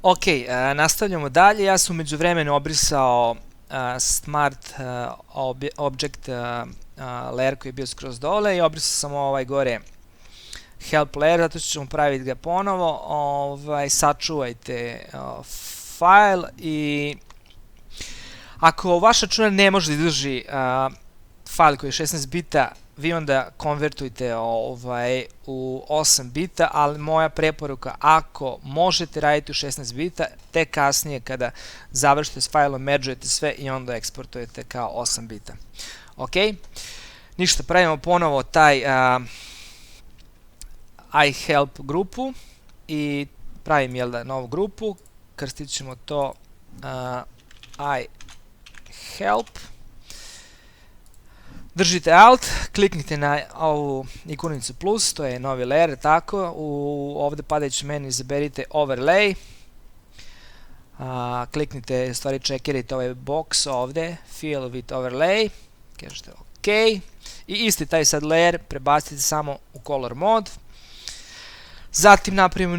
Ok, nastavljamo dalje. Ja sam umeđu vremenu obrisao Smart Object layer koji je bio skroz dole i obrisao sam ovaj gore help layer, zato što ćemo praviti ga ponovo. Sačuvajte file i ako vaš računar ne može da izdrži file koji je 16 bita, vi onda konvertujte u 8 bita, ali moja preporuka, ako možete raditi u 16 bita, te kasnije kada završite s failom, meržujete sve i onda eksportujete kao 8 bita. Ok, ništa, pravimo ponovo taj iHelp grupu i pravim novu grupu, krstit ćemo to iHelp. Držite Alt, kliknite na ovu ikonicu plus, to je novi layer, tako, ovde padajući menu izaberite Overlay, kliknite, stvari čekirajte ovaj box ovde, Fill with Overlay, kažete OK, i isti taj sad layer prebacite samo u Color mode, zatim napravimo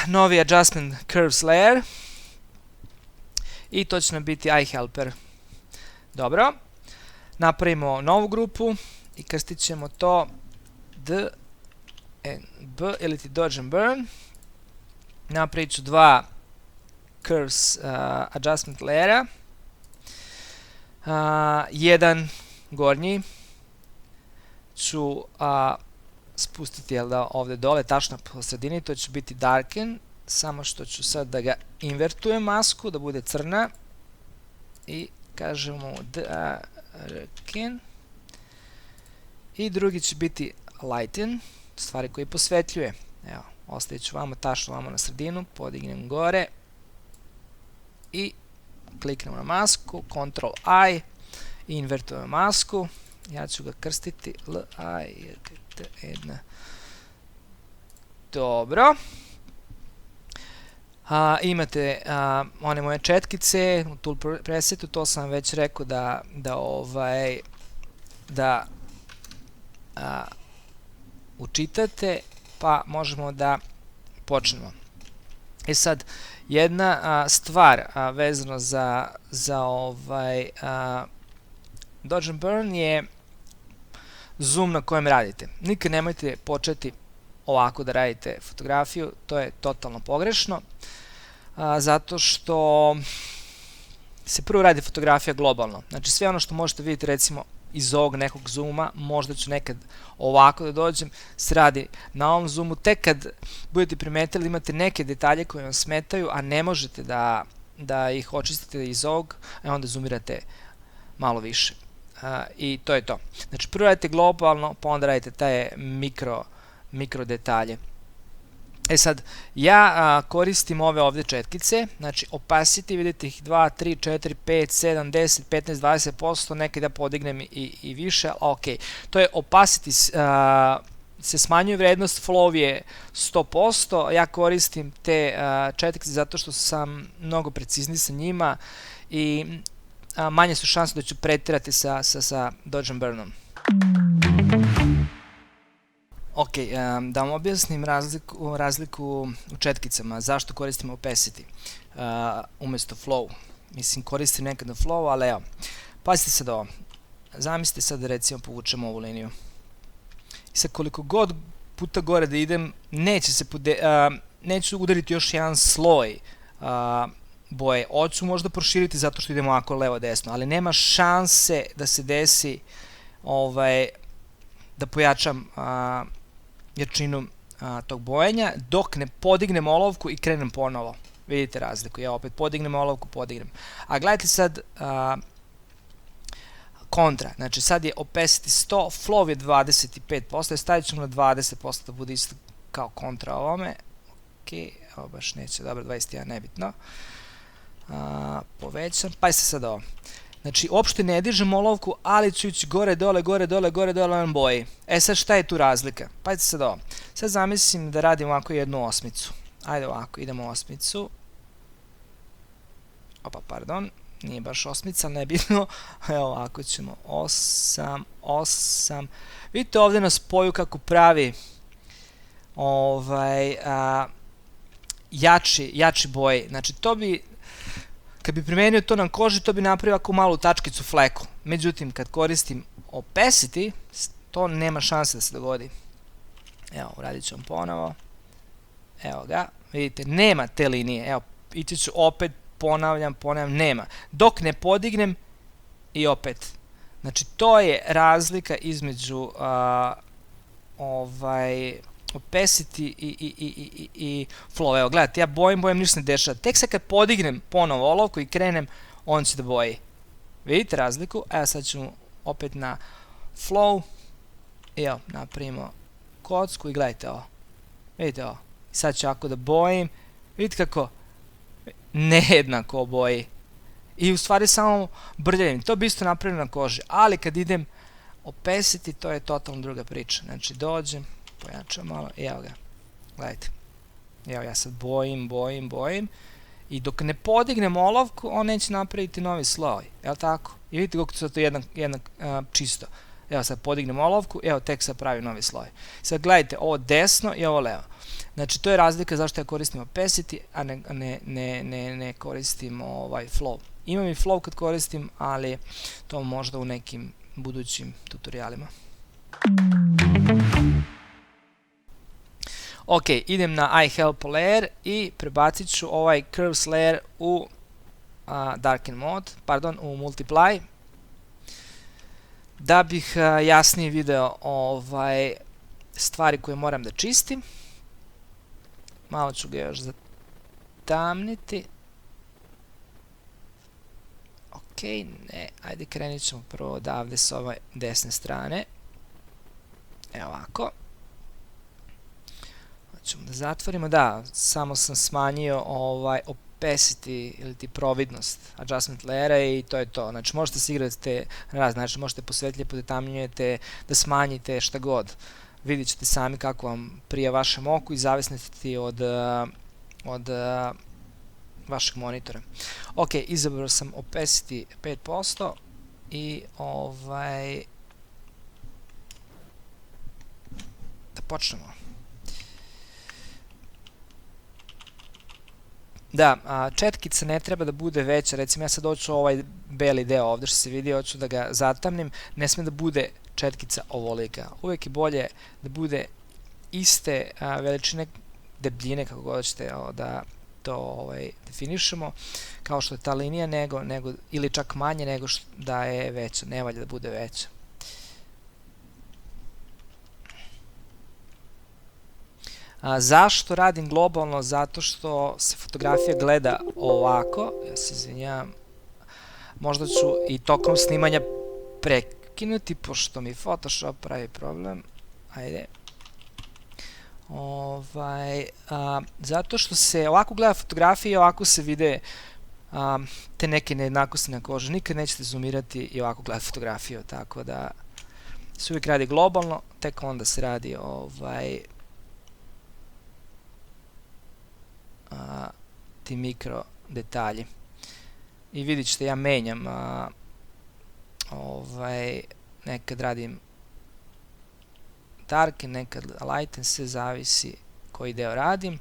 novi Adjustment Curves layer, i to će nam biti iHelper. Dobro. Napravimo novu grupu i krstit ćemo to DNB ili ti Dodge and Burn. Napravit ću dva Curves Adjustment layera. Jedan gornji ću spustiti ovde dole, tačno po sredini, to će biti Darken, samo što ću sad da ga invertujem masku, da bude crna i kažemo Darken, i drugi će biti Lighten, stvari koji posvetljuje. Evo, ostavit ću vamo tačno vamo na sredinu, podignem gore i kliknemo na masku, Ctrl-I i invertujem masku. Ja ću ga krstiti L-I-T-N. Dobro. Imate one moje četkice u tool presetu, to sam već rekao da učitate, pa možemo da počnemo. Sad, jedna stvar vezano za Dodge and Burn je zoom na kojem radite. Nikad nemojte početi ovako da radite fotografiju, to je totalno pogrešno, zato što se prvo radi fotografija globalno. Znači sve ono što možete vidjeti recimo iz ovog nekog zooma, možda ću nekad ovako da dođem, se radi na ovom zoomu, tek kad budete primetili imate neke detalje koje vam smetaju, a ne možete da ih očistite iz ovog, onda zoomirate malo više. I to je to. Znači prvo radite globalno, pa onda radite taj mikro detalje. Sad, ja koristim ove ovde četkice, znači opacity, vidite ih 2, 3, 4, 5, 7, 10, 15, 20%, nekad da podignem i više, ok. To je opacity, se smanjuje vrednost, flow je 100%, ja koristim te četkice zato što sam mnogo precizniji sa njima i manje su šanse da ću pretirati sa Dodge and Burnom. Ok, da vam objasnim razliku u četkicama, zašto koristimo opacity umesto flow. Mislim, koristim nekad na flow, ali evo, pazite sad ovo. Zamislite sad da recimo povučemo ovu liniju. I sad koliko god puta gore da idem, neću udariti još jedan sloj boje. Hoću možda proširiti zato što idemo ovako levo-desno, ali nema šanse da se desi da pojačam jačinu tog bojenja, dok ne podignem olovku i krenem ponovo. Vidite razliku, ja opet podignem olovku, podignem. A gledajte sad kontra, znači sad je opacity 100, flow je 25%, stavit ćemo na 20% da bude isto kao kontra ovome. Ok, ovo baš neće, dobro, 21, nebitno. Povećam, pa se sad ovo. Znači, uopšte ne dižem olovku, ali ću ići gore, dole, gore, dole, gore, dole, on boji. Sad šta je tu razlika? Pazite sad ovo. Sad zamislim da radim ovako jednu osmicu. Ajde ovako, idemo osmicu. Opa, pardon, nije baš osmica, nebitno. Evo ovako ćemo 8, 8. Vidite ovde na spoju kako pravi jači boje. Znači to bi, kad bi primenio to na koži, to bi napravio ovako malu tačkicu fleku. Međutim, kad koristim opacity, to nema šanse da se dogodi. Evo, uradit ću vam ponovo. Evo ga, vidite, nema te linije. Evo, ići ću opet, ponavljam, nema. Dok ne podignem i opet. Znači, to je razlika između opacity i flow. Evo, gledajte, ja bojim, ništa ne dešava. Tek sad kad podignem ponovo olovku i krenem, on će da boji. Vidite razliku? Evo, sad ćemo opet na flow. Evo, napravimo kocku i gledajte ovo. Vidite ovo. Sad ću ako da bojim. Vidite kako nejednako boji. I u stvari samo brljavim. To bi isto napravljeno na koži. Ali kad idem opacity, to je totalno druga priča. Znači dođem, pojačam malo i evo ga. Gledajte. Evo ja sad bojim. I dok ne podignem olovku, on neće napraviti novi sloj. Jel tako? I vidite kako je to jednak čisto. Evo sad podignem olovku, evo tek sad pravi novi sloj. Sad gledajte, ovo desno i ovo levo. Znači to je razlika zašto ja koristim opacity, a ne koristim flow. Imam i flow kad koristim, ali to možda u nekim budućim tutorialima. Ok, idem na iHelp layer i prebacit ću ovaj curves layer u darken mode, pardon, u multiply, da bih jasnije video stvari koje moram da čistim. Malo ću ga još zatamniti. Ok, ne, ajde krenit ćemo prvo odavde s ove desne strane. Evo ovako. Hoćemo da zatvorimo, da, samo sam smanjio opacity ili ti providnost adjustment layera i to je to. Znači možete se igrati na razne načine, možete posvetljivo podetamljujete, da smanjite šta god. Vidjet ćete sami kako vam prija vašem oku i zavisniti od vašeg monitora. Ok, izabrao sam opacity 5% i da počnemo. Da, četkica ne treba da bude veća, recimo ja sad hoću ovaj beli deo ovde što se vidi, hoću da ga zatamnim, ne sme da bude četkica ovolika. Uvijek je bolje da bude iste veličine debljine, kako god ćete da to definišemo, kao što je ta linija, ili čak manje nego da je veća, ne valja da bude veća. Zašto radim globalno? Zato što se fotografija gleda ovako, ja se izvinjavam, možda ću i tokom snimanja prekinuti, pošto mi Photoshop pravi problem, ajde. Zato što se ovako gleda fotografija i ovako se vide te neke nejednakosti na koži. Nikad nećete zoomirati i ovako gledati fotografiju, tako da se uvijek radi globalno, tek onda se radi ti mikro detalji. I vidjet ćete, ja menjam, nekad radim darken, nekad lighten, se zavisi koji deo radim.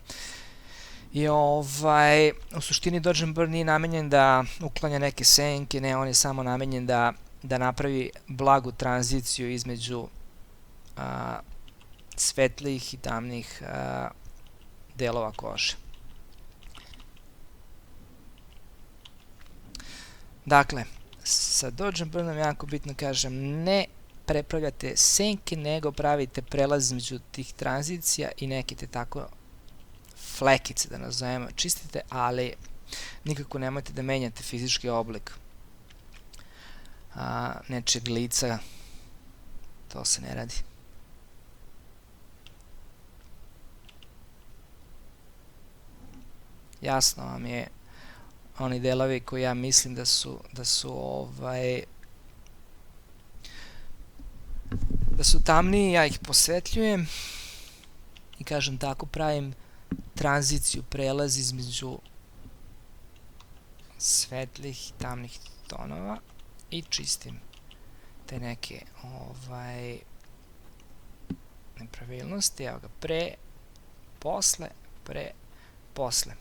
I u suštini Dodge and Burn nije namenjen da uklanja neke senke, ne, on je samo namenjen da napravi blagu tranziciju između svetlijih i tamnih delova kože. Dakle, sa Dodge and Burnom jako bitno kažem, ne prepravljate senke, nego pravite prelaz između tih tranzicija i neke te tako flekice, da nazovemo, čistite, ali nikako nemojte da menjate fizički oblik nečeg lica, to se ne radi. Jasno vam je oni delovi koji ja mislim da su tamniji, ja ih posvetljujem i kažem tako pravim tranziciju, prelaz između svetlih i tamnih tonova i čistim te neke nepravilnosti. Evo ga, pre, posle, posle.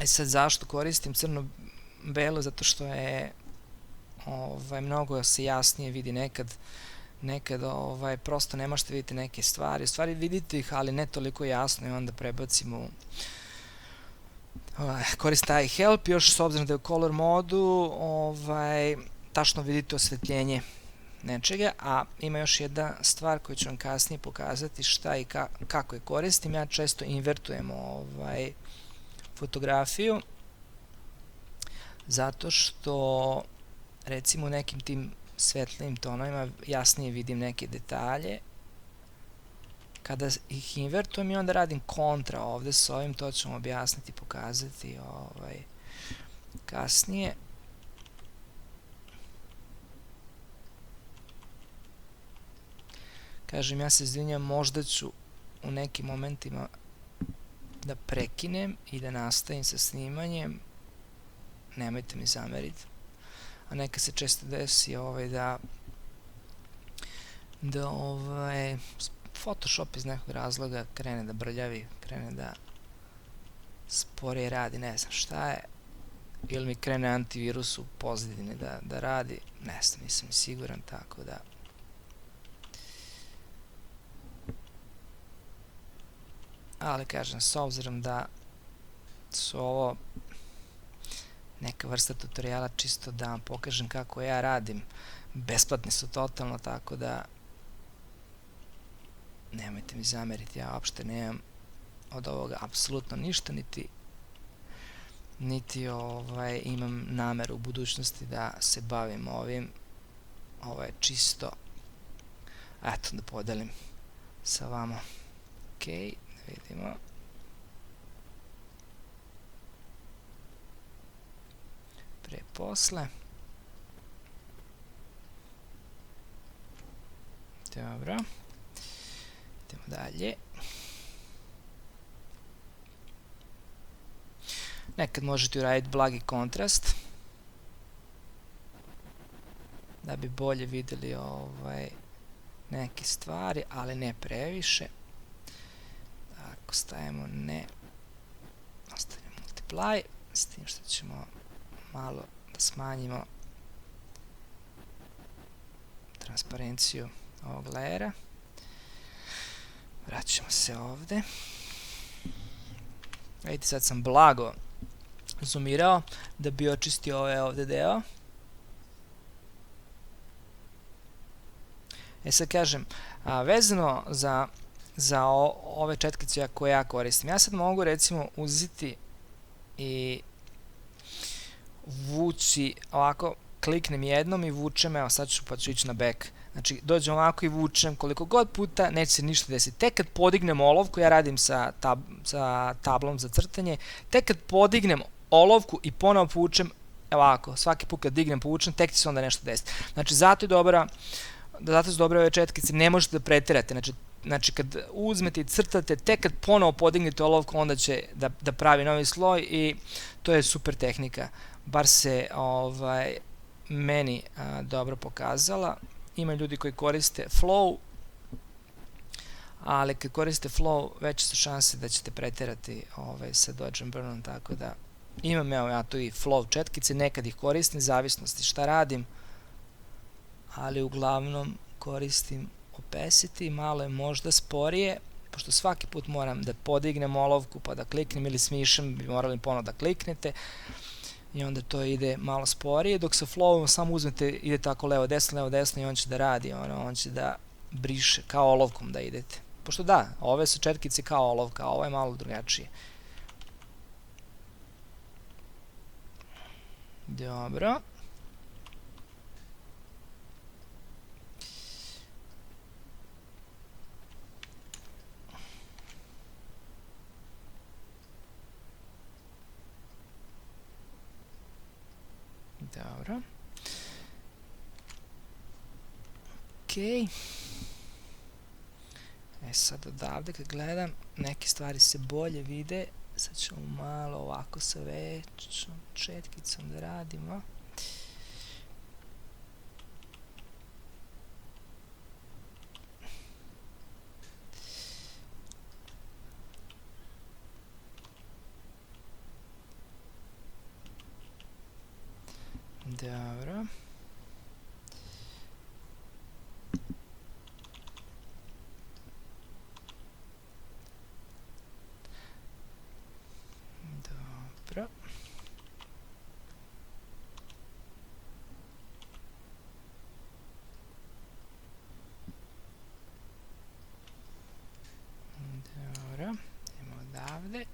Sad zašto koristim crno-belo? Zato što je mnogo se jasnije vidi nekad prosto ne možete vidjeti neke stvari. U stvari vidite ih, ali ne toliko jasno i onda prebacimo koristim taj help, još s obzirom da je u color modu tačno vidite osvetljenje nečega, a ima još jedna stvar koju ću vam kasnije pokazati šta i kako je koristim. Ja često invertujem fotografiju zato što recimo u nekim tim svetlijim tonovima jasnije vidim neke detalje kada ih invertujem i onda radim kontra ovde s ovim, to ću vam objasniti, pokazati kasnije. Kažem, ja se izvinjam, možda ću u nekim momentima da prekinem i da nastavim sa snimanjem, nemojte mi zameriti, a neka se često desi da Photoshop iz nekog razloga krene da brljavi, krene da sporije radi, ne znam šta je, ili mi krene antivirus u pozadini da radi, ne znam, nisam siguran, tako da ali kažem, s obzirom da su ovo neka vrsta tutoriala čisto da vam pokažem kako ja radim, besplatni su totalno, tako da nemojte mi zameriti, ja uopšte nemam od ovoga apsolutno ništa, niti imam nameru u budućnosti da se bavim ovim. Ovo je čisto, eto, da podelim sa vama. Ok, da vidimo. Pre, posle. Dobro. Idemo dalje. Nekad možete uraditi blagi kontrast da bi bolje videli neke stvari, ali ne previše. Ako stavimo ne, ostavimo multiply, s tim što ćemo malo da smanjimo transparenciju ovog layera. Vraćamo se ovde. Vidite, sad sam blago zoomirao da bi očistio ovde deo. Sad kažem, vezano za ove četkice koje ja koristim, ja sad mogu recimo uzeti i vući ovako, kliknem jednom i vučem, evo sad ću ići na back. Znači, dođem ovako i vučem koliko god puta, neće se ništa desiti. Tek kad podignem olovku, ja radim sa tablom za crtanje, tek kad podignem olovku i ponovo povučem, ovako, svaki put kad dignem povučem, tek će se onda nešto desiti. Znači, zato su dobre ove četkice, ne možete da preterate. Znači, kad uzmete i crtate, tek kad ponovo podignete olovku, onda će da pravi novi sloj i to je super tehnika. Bar se meni dobro pokazala. Ima ljudi koji koriste flow, ali kad koriste flow, veće su šanse da ćete preterati sa dodge and burnom, tako da imam ja tu i flow četkice, nekad ih koristim, zavisnosti šta radim, ali uglavnom koristim opacity, malo je možda sporije, pošto svaki put moram da podignem olovku pa da kliknem ili smišem, bi morali ponovo da kliknete i onda to ide malo sporije, dok sa flowom samo uzmete, ide tako levo desno i on će da radi, on će da briše, kao olovkom da idete. Pošto da, ove su četkice kao olovka, a ovo je malo drugačije. Dobro. Dobro. Ok. Sad odavde kad gledam, neke stvari se bolje vide. Sad ćemo malo ovako sa većom četkicom da radimo. Dobro. Dobro. Dobro. Idemo odavde.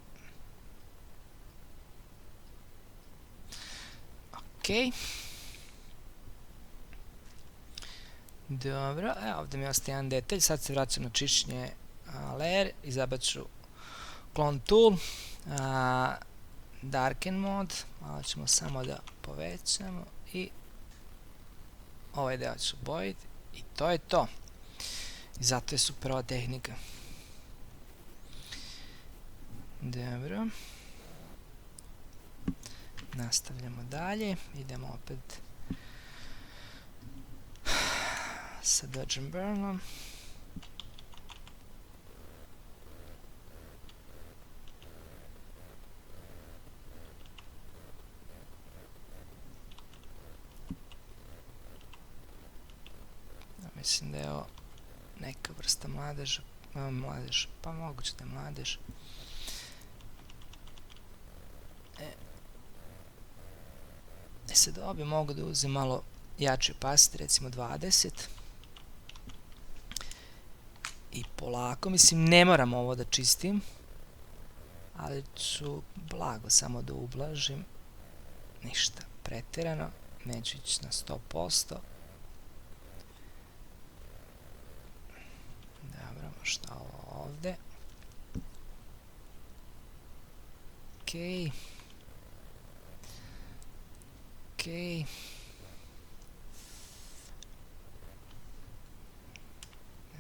Ok. Dobro, ovdje mi ostaje jedan detalj, sad se vraćam na čišćenje layer, izabrat ću clone tool, darken mode, malo ćemo samo da povećamo i ovaj deo ću obojiti i to je to. I zato je super ova tehnika. Dobro. Nastavljamo dalje, idemo opet sa Dodge and Burnom. Mislim da je ovo neka vrsta mladeža, pa moguće da je mladež. Sad ovdje mogu da uzem malo jači opacity, recimo 20. I polako, mislim ne moram ovo da čistim, ali ću blago samo da ublažim, ništa preterano, neću ići na 100%. Dobro, možda ovo ovde. Okej. Okej.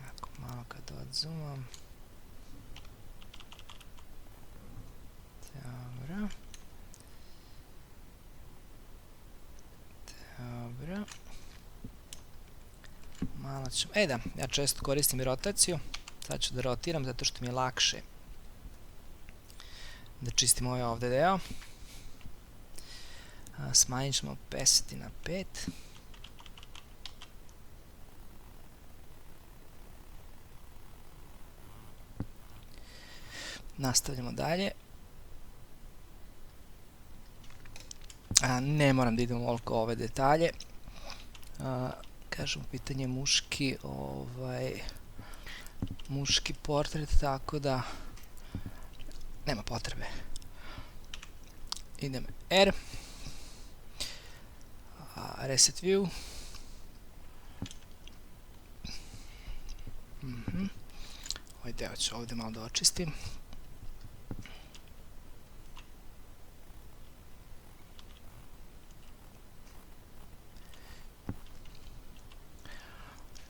Jako malo kad odzumam. Dobro. Dobro. Malo ću... da, ja često koristim i rotaciju. Sad ću da rotiram zato što mi je lakše da čistim ovaj ovde deo. Smanjit ćemo opacity na 5. Nastavljamo dalje. Ne moram da idem ovoliko ove detalje. Kažem, pitanje muški portret, tako da nema potrebe. Idem R. Reset view. Ovaj deo ću ovdje malo da očistim.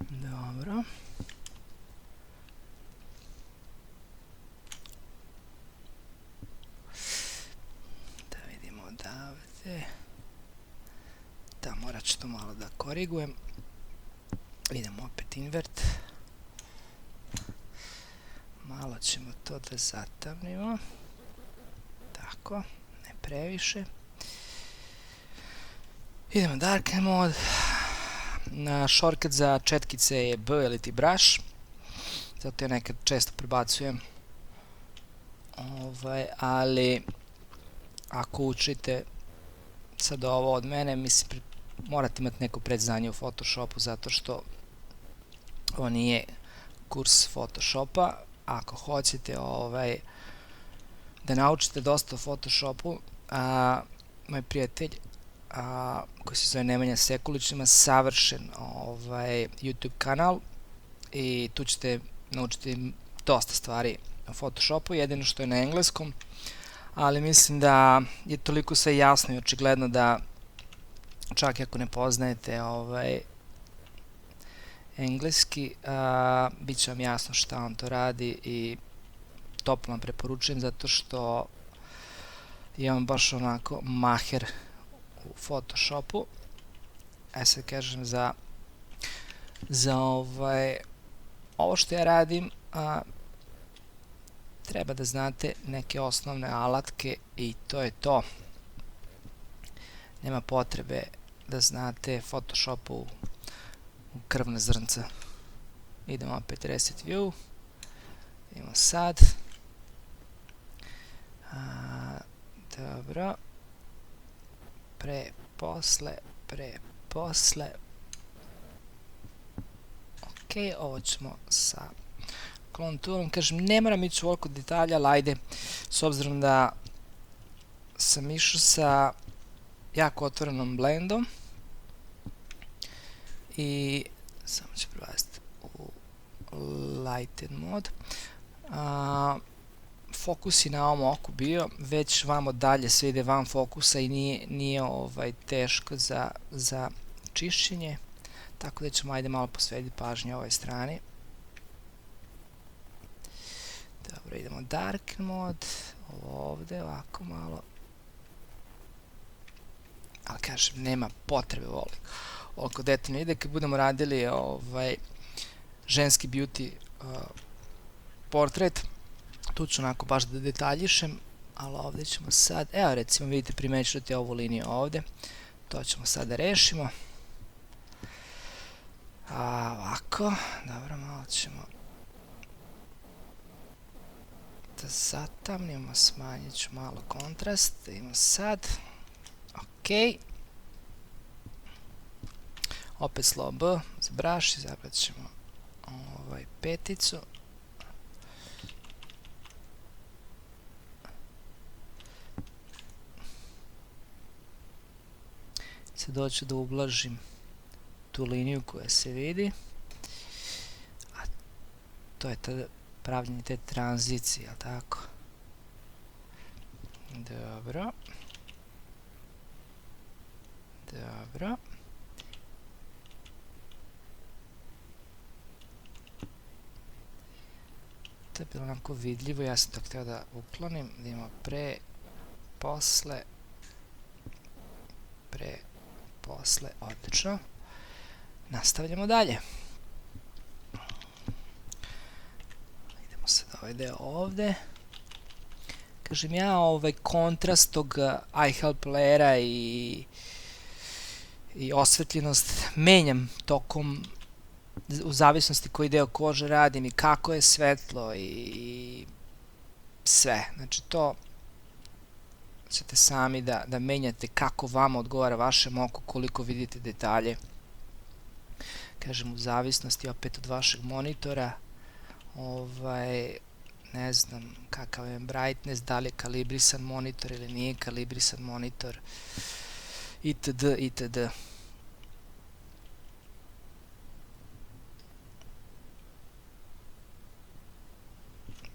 Dobro. Da vidimo odavde. Da, morat ću to malo da korigujem. Idemo opet invert. Malo ćemo to da zatamnimo. Tako, ne previše. Idemo darken mode. Shortcut za četkice je B ili ti brush. Zato ja nekad često prebacujem. Ali ako učite sad ovo od mene, mislim morate imati neko predznanje u Photoshopu zato što ovo nije kurs Photoshopa. Ako hoćete da naučite dosta o Photoshopu, moj prijatelj koji se zove Nemanja Sekulić ima savršen YouTube kanal i tu ćete naučiti dosta stvari o Photoshopu, jedino što je na engleskom, ali mislim da je toliko sve jasno i očigledno da čak i ako ne poznajete engleski, bit će vam jasno šta on to radi i toplo vam preporučujem zato što je on baš onako maher u Photoshopu. Sad kažem za ovo što ja radim, treba da znate neke osnovne alatke i to je to. Nema potrebe da znate Photoshopu u krvne zrnca. Idemo opet reset view. Idemo sad. Dobro. Pre, posle. Ok, ovo ćemo sa clone toolom. Kažem, ne moram ići u ovoliko detalja, ali ajde, s obzirom da sam išao sa jako otvorenom blendom i samo ću prevesti u lighten mod. Fokus je na ovom oku bio, već vamo dalje sve ide van fokusa i nije teško za čišćenje, tako da ćemo ajde malo posvetiti pažnje ovoj strani. Dobro, idemo darken mod, ovo ovde ovako malo, ali kažem, nema potrebe ovoliko detaljno ide. Kad budemo radili ženski beauty portret, tu ću onako baš da detaljišem, ali ovde ćemo sad, evo recimo vidite, primećujete ovu liniju ovde, to ćemo sad da rešimo. Ovako, dobro, malo ćemo da zatamnimo, smanjit ću malo kontrast, idemo sad, ok. Opet slow B za brush, izabrat ćemo peticu. Sad doću da ublažim tu liniju koja se vidi, a to je tada pravljenje te tranzicije, jel tako? Dobro. Dobro. To je bilo onako vidljivo, ja sam to htio da uklonim, da imamo pre, posle, odlično. Nastavljamo dalje. Idemo sad ovaj deo ovde. Kažem ja, kontrast tog eye help layera i osvetljenost menjam tokom, u zavisnosti koji deo kože radim i kako je svetlo i sve. Znači to ćete sami da menjate kako vama odgovara vašem oku, koliko vidite detalje. Kažem, u zavisnosti opet od vašeg monitora, ne znam kakav je brightness, da li je kalibrisan monitor ili nije kalibrisan monitor, itd. itd.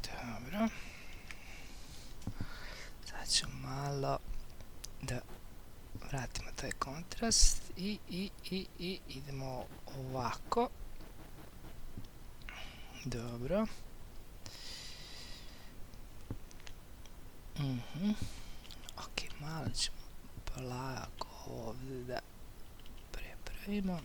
Dobro. Sad ćemo malo da vratimo taj kontrast i idemo ovako. Dobro. Ok, malo ćemo polako ovdje da prepravimo.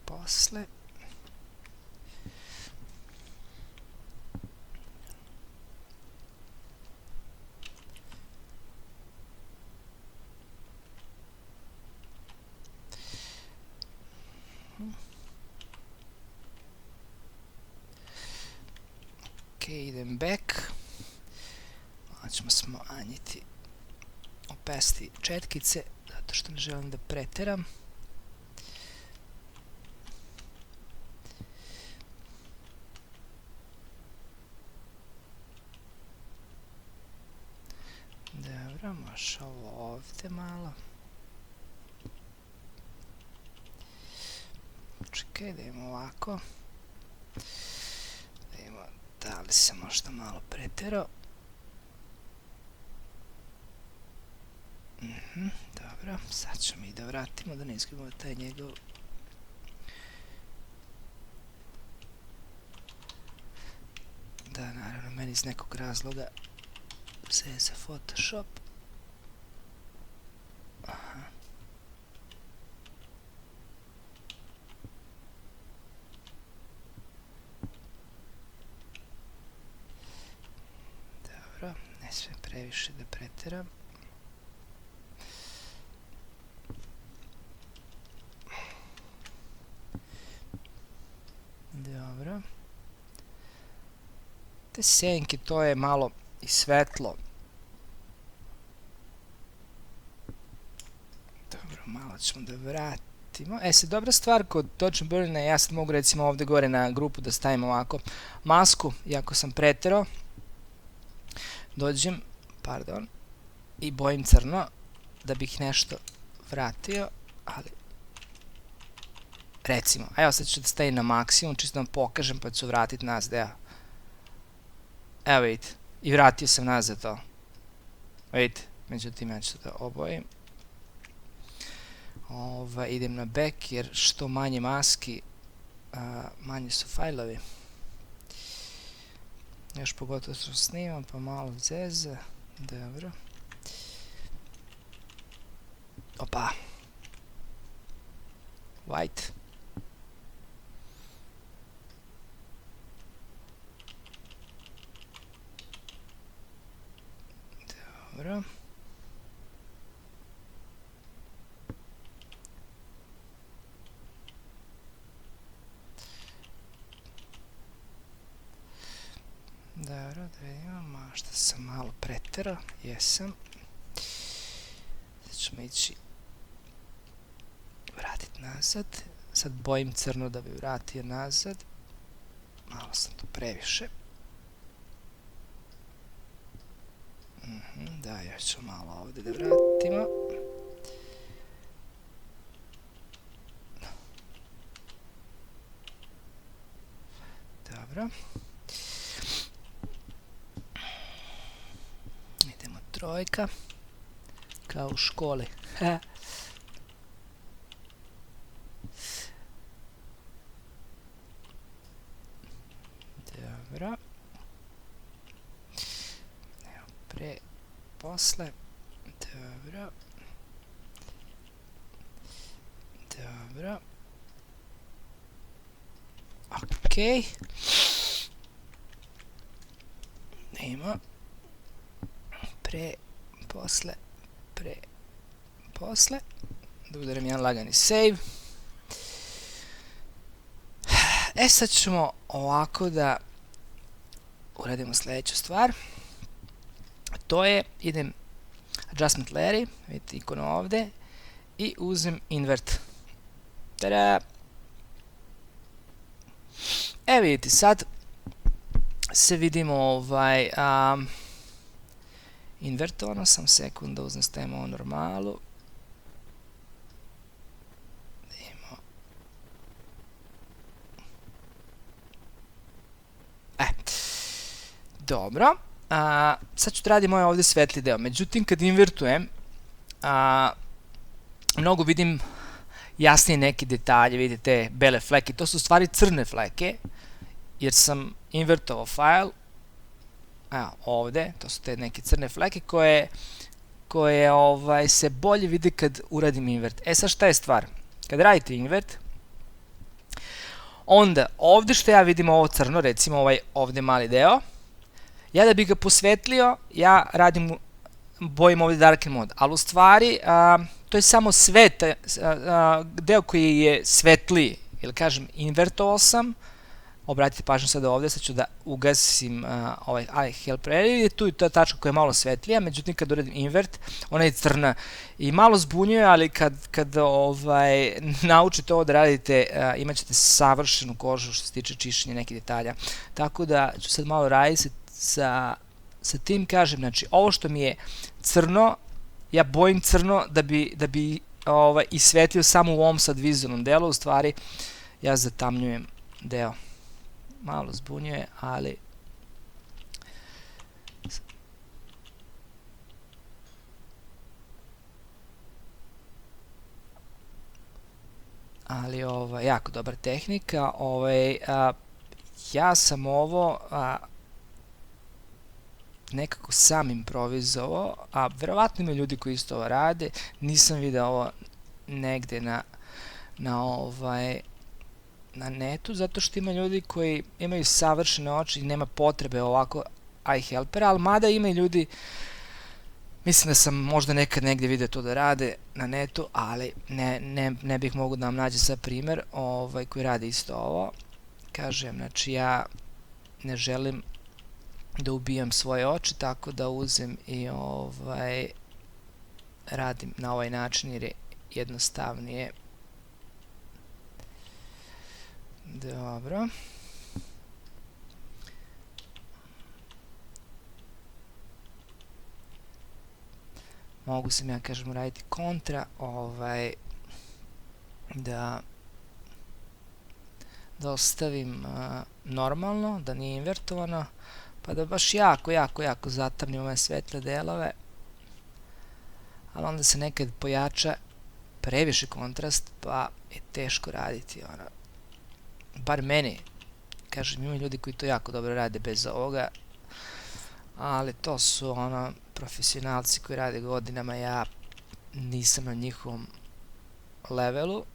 Posle. Ok, idem back. Malo ćemo smanjiti opesti četkice, zato što ne želim da preteram. Dobro, može ovo ovdje malo. Čekaj, da imamo ovako. Da imamo, da li se možda malo preterao. Dobro, sad ćemo i da vratimo, da ne izgubimo taj njegov meni iz nekog razloga zeza Photoshop. Aha. Dobro, ne sve previše da preteram. Dobro. Te senke, to je malo i svetlo. Dobro, malo ćemo da vratimo. Sad, dobra stvar kod Dodge and Burn-a, ja sad mogu recimo ovde gore na grupu da stavim ovako masku, iako sam preterao. Dođem, pardon, i bojim crno da bih nešto vratio, ali recimo, a evo sad ću da stavim na maksimum, čisto da vam pokažem pa ću vratiti nazad, evo. Evo vidite, i vratio sam nazad to. Vidite, međutim ja ću da obojim. Idem na back jer što manje maski, manje su fajlovi. Još pogotovo što snimam pa malo zeza. Dobro. Opa. White. Dobro. Dobro, da vidimo, možda sam malo preterao, jesam. Sad ćemo ići vratiti nazad. Sad bojim crno da bi vratio nazad. Malo sam to previše. Da, još ću malo ovdje da vratimo. Dobro. Idemo trojka. Kao u školi. Dobro. Evo, pre, posle. Dobro. Dobro. Okej. Nema. Pre, posle, pre, posle. Da udarim jedan lagani save. Sad ćemo ovako da uradimo sljedeću stvar. To je, idem adjustment layeri, vidite ikonu ovde, i uzem invert. Tada! Vidite, sad se vidimo invertovano, sam sekund da uzem, stavimo ovo normalu. Dobro, sad ću da radim ovaj ovdje svetli deo, međutim kad invertujem, mnogo vidim jasnije neke detalje, vidite bele fleke, to su u stvari crne fleke, jer sam invertovao file, evo ovde, to su te neke crne fleke koje se bolje vide kad uradim invert. Sad šta je stvar? Kad radite invert, onda ovde što ja vidim ovo crno, recimo ovaj ovde mali deo, ja da bih ga posvetlio, ja radim, bojim ovdje darken mode, ali u stvari to je samo deo koji je svetliji, ili kažem invertovao sam, obratite pažnju sada ovdje, sad ću da ugasim ovaj help area, tu je ta tačka koja je malo svetlija, međutim kad uradim invert, ona je crna i malo zbunjuje, ali kad naučite ovo da radite, imat ćete savršenu kožu što se tiče čišćenja nekih detalja. Tako da ću sad malo raditi sa tim, kažem, znači ovo što mi je crno, ja bojim crno da bi isvetlio samo u ovom sad vizualnom delu, u stvari ja zatamnjujem deo. Malo zbunjuje, ali jako dobra tehnika. Ja sam ovo nekako sam improvizovao, a verovatno ima ljudi koji isto ovo rade, nisam video ovo negde na netu, zato što ima ljudi koji imaju savršene oči i nema potrebe ovako eye helpera, ali mada ima i ljudi, mislim da sam možda nekad negdje vidio to da rade na netu, ali ne bih mogu da vam nađem sad primer koji radi isto ovo. Kažem, znači ja ne želim da ubijam svoje oči, tako da uzem i radim na ovaj način jer je jednostavnije. Dobro. Mogu sam ja, kažem, raditi kontra, da ostavim normalno, da nije invertovano, pa da baš jako zatamnim ove svetle delove, ali onda se nekad pojača previše kontrast, pa je teško raditi, bar meni, kažem, ima ljudi koji to jako dobro rade bez ovoga, ali to su profesionalci koji rade godinama, ja nisam na njihovom levelu.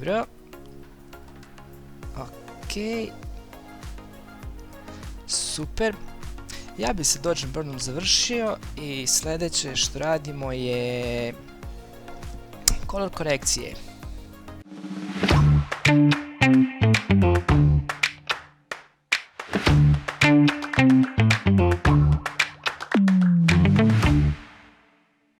Dobro. Ok. Super. Ja bi se Dodge and Burnom završio i sljedeće što radimo je color korekcije.